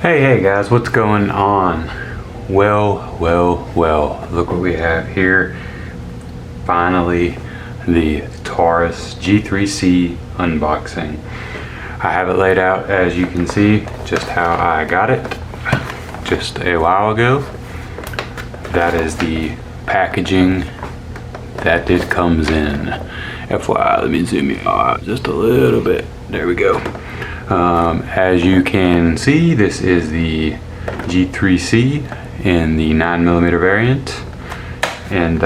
Hey guys, what's going on? Well, look what we have here. Finally, the Taurus G3C unboxing. I have it laid out, as you can see, just how I got it just a while ago. That is the packaging that it comes in. FYI, let me zoom you out just a little bit. There we go. As you can see, this is the G3C in the 9mm variant, and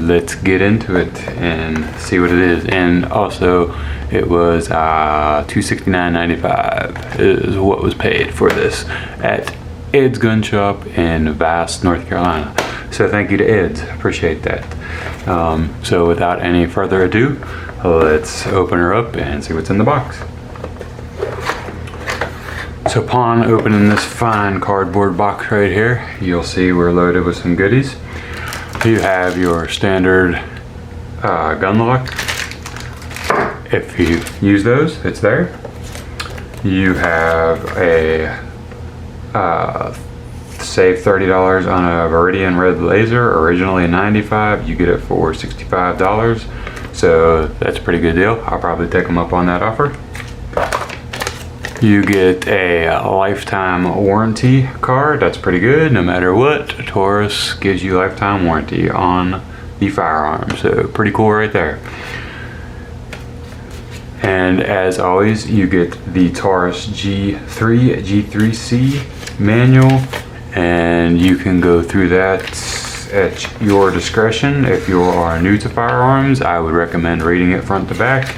let's get into it and see what it is. And also, it was $269.95 is what was paid for this at Ed's Gun Shop in Vass, North Carolina. So thank you to Ed's, appreciate that. So without any further ado, let's open her up and see what's in the box. So upon opening this fine cardboard box right here, you'll see we're loaded with some goodies. You have your standard gun lock. If you use those, it's there. You have a save $30 on a Viridian red laser, originally $95. You get it for $65. So that's a pretty good deal. I'll probably take them up on that offer. You get a lifetime warranty card. That's pretty good. No matter what, Taurus gives you lifetime warranty on the firearm. So pretty cool right there. And as always, you get the Taurus G3C manual, and you can go through that at your discretion. If you are new to firearms, I would recommend reading it front to back.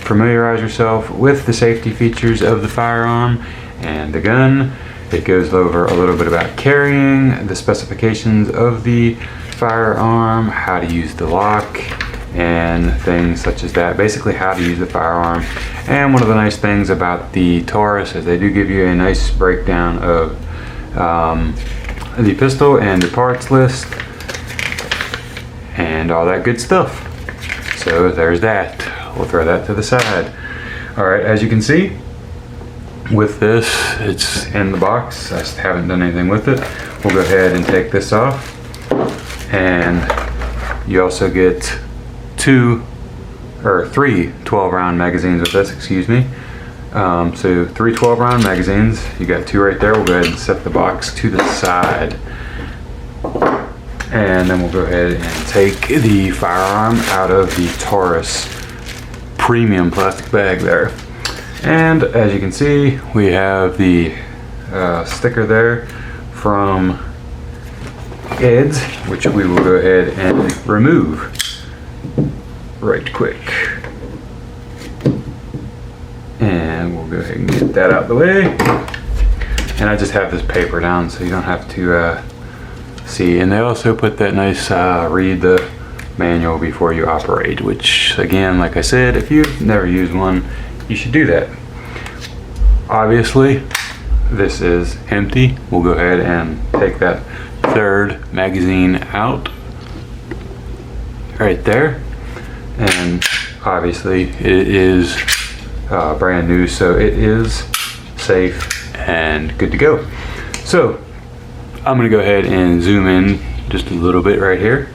Familiarize yourself with the safety features of the firearm and the gun. It goes over a little bit about carrying, the specifications of the firearm, how to use the lock, and things such as that. Basically how to use the firearm. And one of the nice things about the Taurus is they do give you a nice breakdown of the pistol and the parts list and all that good stuff. So there's that. We'll throw that to the side. Alright, as you can see, with this, it's in the box. I haven't done anything with it. We'll go ahead and take this off. And you also get three 12-round magazines with this, excuse me. So 3 12-round magazines. You got 2 right there. We'll go ahead and set the box to the side. And then we'll go ahead and take the firearm out of the Taurus premium plastic bag there. And as you can see, we have the sticker there from Ed's, which we will go ahead and remove right quick. And we'll go ahead and get that out of the way. And I just have this paper down so you don't have to see. And they also put that nice read the manual before you operate, which again, like I said, if you've never used one, you should do that. Obviously, this is empty. We'll go ahead and take that 3rd magazine out right there. And obviously it is brand new, so it is safe and good to go. So I'm gonna go ahead and zoom in just a little bit right here.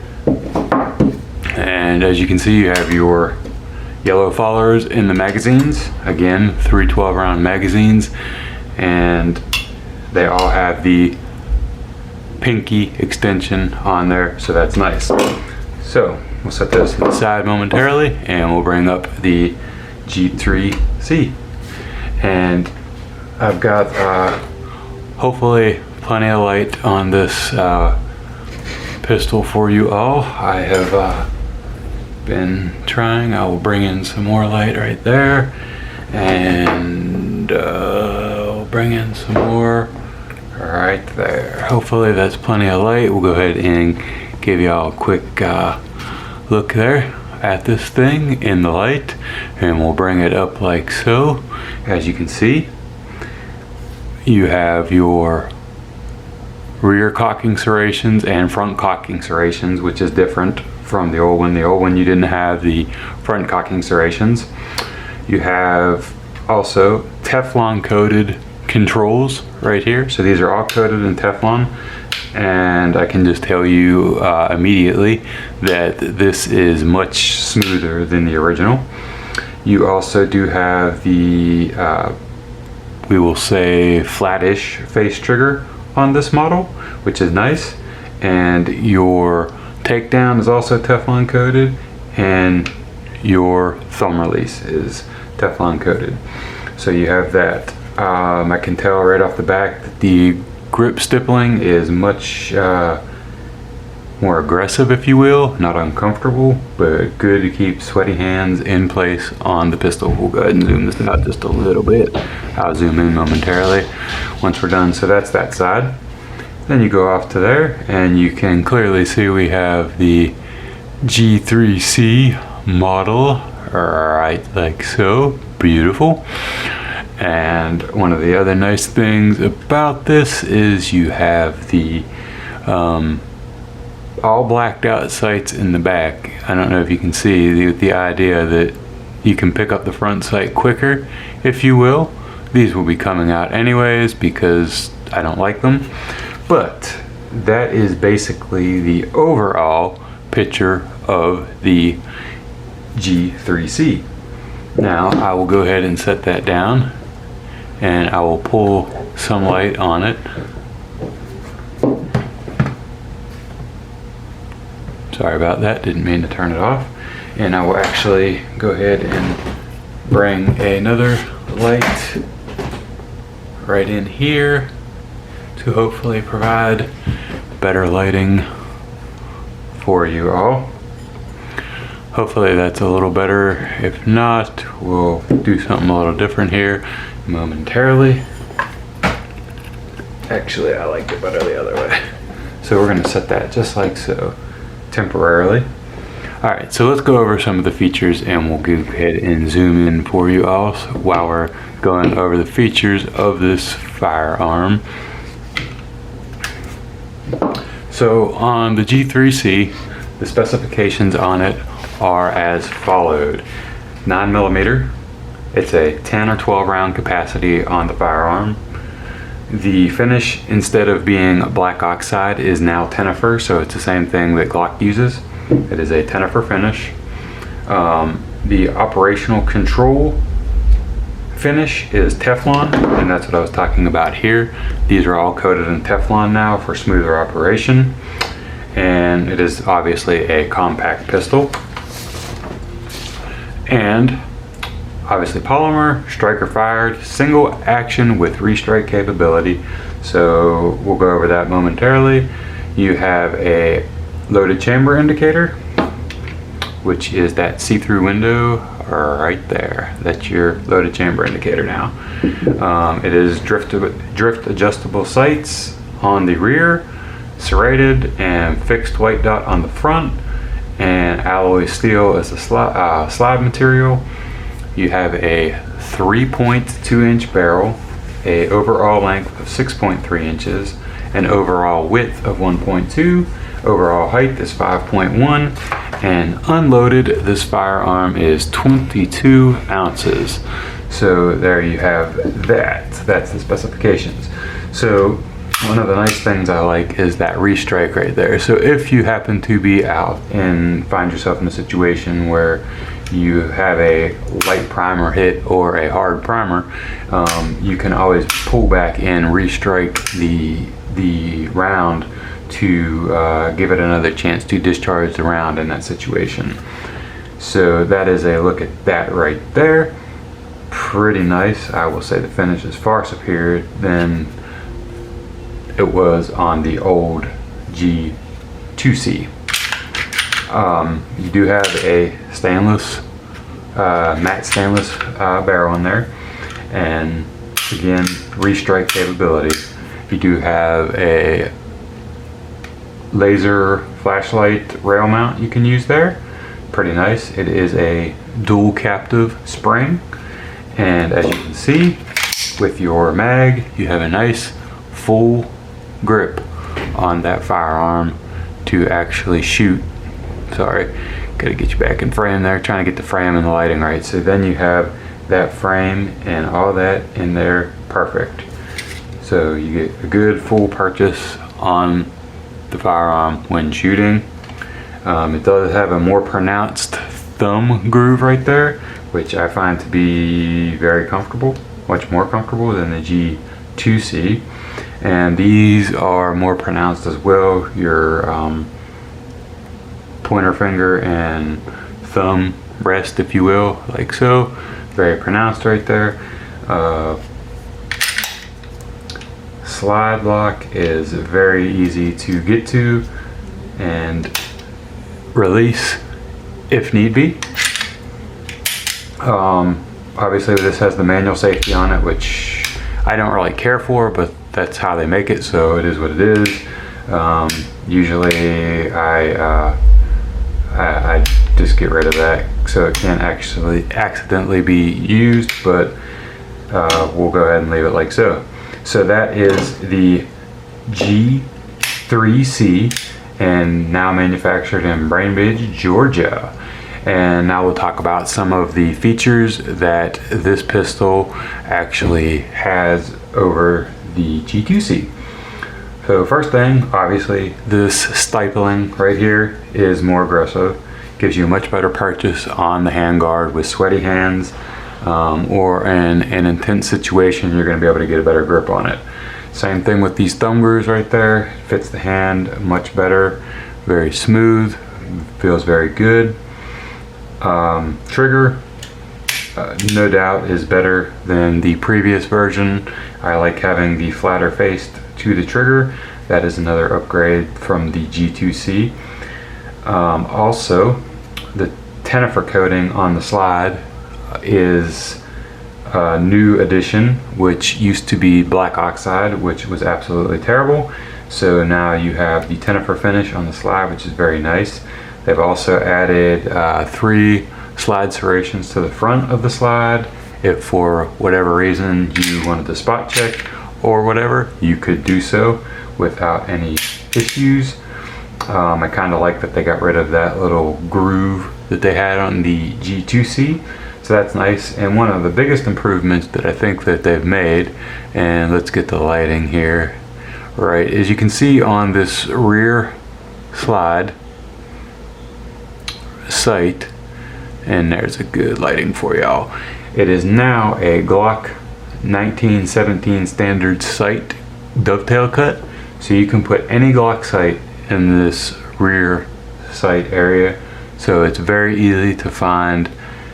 And as you can see, you have your yellow followers in the magazines. Again, 3 12-round magazines, and they all have the pinky extension on there, so that's nice. So we'll set those to the side momentarily, and we'll bring up the G3C. And I've got hopefully plenty of light on this pistol for you all. I have been trying. I will bring in some more light right there, and I'll bring in some more right there. Hopefully that's plenty of light. We'll go ahead and give y'all a quick look there at this thing in the light, and we'll bring it up like so. As you can see, you have your rear cocking serrations and front cocking serrations, which is different from the old one. The old one, you didn't have the front cocking serrations. You have also Teflon coated controls right here. So these are all coated in Teflon, and I can just tell you immediately that this is much smoother than the original. You also do have the we will say flattish face trigger on this model, which is nice, and your takedown is also Teflon coated, and your thumb release is Teflon coated. So you have that. I can tell right off the back that the grip stippling is much more aggressive, if you will, not uncomfortable, but good to keep sweaty hands in place on the pistol. We'll go ahead and zoom this out just a little bit. I'll zoom in momentarily once we're done. So that's that side. Then you go off to there, and you can clearly see we have the G3C model right like so. Beautiful. And one of the other nice things about this is you have the all blacked out sights in the back. I don't know if you can see the idea that you can pick up the front sight quicker, if you will. These will be coming out anyways because I don't like them. But that is basically the overall picture of the G3C. Now I will go ahead and set that down, and I will pull some light on it. Sorry about that, didn't mean to turn it off. And I will actually go ahead and bring another light right in here to hopefully provide better lighting for you all. Hopefully that's a little better. If not, we'll do something a little different here momentarily. Actually, I like it better the other way. So we're going to set that just like so, temporarily. Alright, so let's go over some of the features, and we'll go ahead and zoom in for you all while we're going over the features of this firearm. So on the G3C, the specifications on it are as followed. 9mm, it's a 10 or 12 round capacity on the firearm. The finish, instead of being black oxide, is now Tenifer, so it's the same thing that Glock uses. It is a Tenifer finish. The operational control finish is Teflon, and that's what I was talking about here. These are all coated in Teflon now for smoother operation, and it is obviously a compact pistol. And obviously polymer, striker fired, single action with restrike capability. So we'll go over that momentarily. You have a loaded chamber indicator, which is that see-through window right there. That's your loaded chamber indicator now. It is drift adjustable sights on the rear, serrated and fixed white dot on the front, and alloy steel as a slab material. You have a 3.2-inch barrel, a overall length of 6.3 inches, an overall width of 1.2, overall height is 5.1, and unloaded, this firearm is 22 ounces. So there you have that. That's the specifications. So one of the nice things I like is that restrike right there. So if you happen to be out and find yourself in a situation where you have a light primer hit or a hard primer, you can always pull back and restrike the round to give it another chance to discharge the round in that situation. So that is a look at that right there. Pretty nice. I will say the finish is far superior than it was on the old G2C. You do have a stainless, matte stainless barrel in there, and again, restrike capability. You do have a laser flashlight rail mount you can use there. Pretty nice. It is a dual captive spring, and as you can see with your mag, you have a nice full grip on that firearm to actually shoot. Sorry, gotta get you back in frame there, trying to get the frame and the lighting right. So then you have that frame and all that in there, perfect. So you get a good full purchase on the firearm when shooting. It does have a more pronounced thumb groove right there, which I find to be very comfortable, much more comfortable than the G3C. And these are more pronounced as well. Your pointer finger and thumb rest, if you will, like so. Very pronounced right there. Slide lock is very easy to get to and release if need be. Obviously this has the manual safety on it, which I don't really care for, but that's how they make it, so it is what it is. Usually I just get rid of that so it can't actually accidentally be used, but we'll go ahead and leave it like so. So that is the G3C, and now manufactured in Bainbridge, Georgia. And now we'll talk about some of the features that this pistol actually has over the G3C. So first thing, obviously, this stipling right here is more aggressive. Gives you a much better purchase on the handguard with sweaty hands, or in an intense situation, you're going to be able to get a better grip on it. Same thing with these thumb grooves right there. Fits the hand much better, very smooth, feels very good. Trigger, no doubt, is better than the previous version. I like having the flatter face to the trigger. That is another upgrade from the G3C. Also, the Tenifer coating on the slide is a new addition, which used to be black oxide, which was absolutely terrible. So now you have the Tenifer finish on the slide, which is very nice. They've also added 3 slide serrations to the front of the slide. If for whatever reason you wanted to spot check or whatever, you could do so without any issues. I kind of like that they got rid of that little groove that they had on the G3C, so that's nice. And one of the biggest improvements that I think that they've made, and let's get the lighting here, right, as you can see on this rear slide sight, and there's a good lighting for y'all. It is now a Glock 1917 standard sight dovetail cut, so you can put any Glock sight in this rear sight area. So it's very easy to find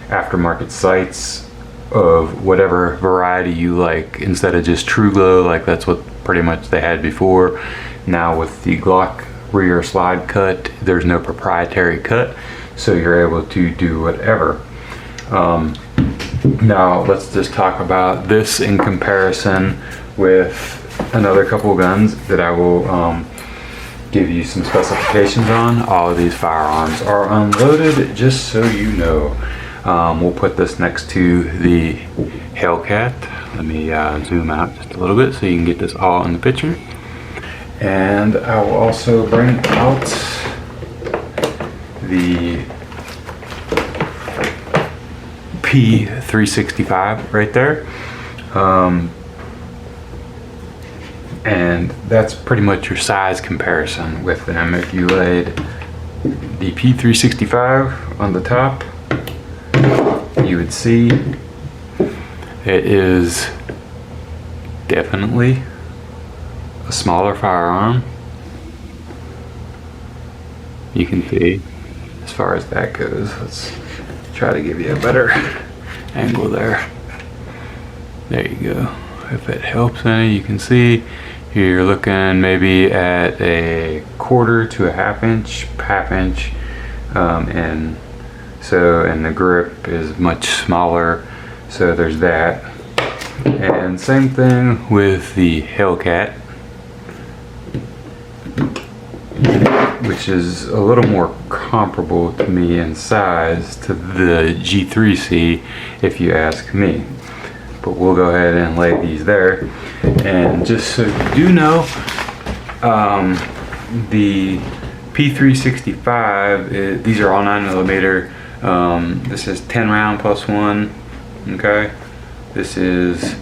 aftermarket sights of whatever variety you like, instead of just True Glow, like that's what pretty much they had before. Now with the Glock rear slide cut, there's no proprietary cut, so you're able to do whatever. Now let's just talk about this in comparison with another couple of guns that I will give you some specifications on. All of these firearms are unloaded, just so you know. We'll put this next to the Hellcat. Let me zoom out just a little bit so you can get this all in the picture. And I will also bring out the P365 right there. And that's pretty much your size comparison with them. If you laid the P365 on the top, you would see it is definitely a smaller firearm. You can see as far as that goes. Let's try to give you a better angle there. There you go. If it helps any, you can see you're looking maybe at a 1/4 to a half inch, and the grip is much smaller, so there's that. And same thing with the Hellcat, which is a little more comparable to me in size to the G3C, if you ask me. But we'll go ahead and lay these there. And just so you do know, the P365, these are all 9mm. This is 10 round plus 1. Okay, this is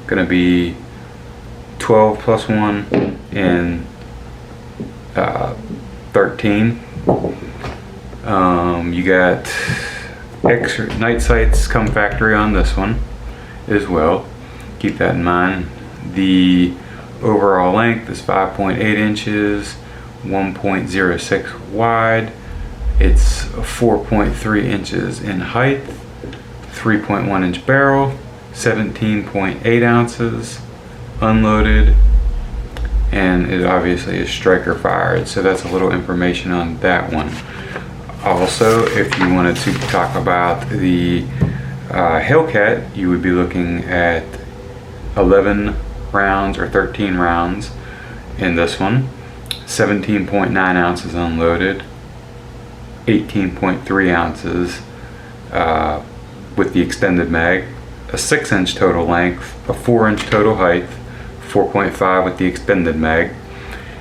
gonna be 12 plus 1 and 13. You got extra night sights come factory on this one as well. Keep that in mind. The overall length is 5.8 inches, 1.06 wide. It's 4.3 inches in height, 3.1 inch barrel, 17.8 ounces unloaded, and it obviously is striker fired. So that's a little information on that one. Also, if you wanted to talk about the Hellcat, you would be looking at 11 rounds or 13 rounds in this one, 17.9 ounces unloaded, 18.3 ounces with the extended mag, a 6-inch total length, a 4-inch total height, 4.5 with the extended mag,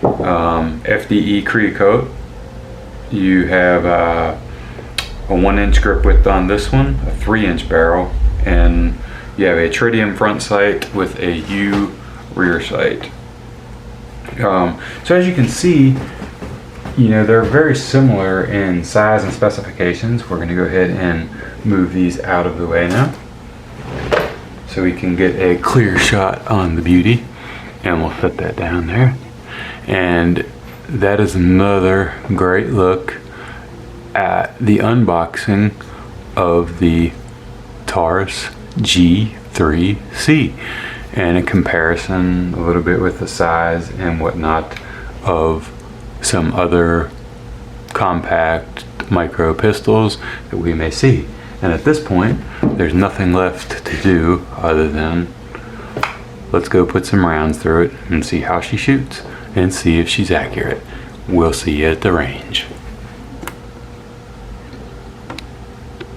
FDE Cree coat. You have a 1-inch grip width on this one, a 3-inch barrel, and you have a tritium front sight with a U rear sight. So as you can see, you know, they're very similar in size and specifications. We're going to go ahead and move these out of the way now so we can get a clear shot on the beauty, and we'll set that down there. And that is another great look at the unboxing of the Taurus G3C and a comparison a little bit with the size and whatnot of some other compact micro pistols that we may see. And at this point, there's nothing left to do other than let's go put some rounds through it and see how she shoots and see if she's accurate. We'll see you at the range.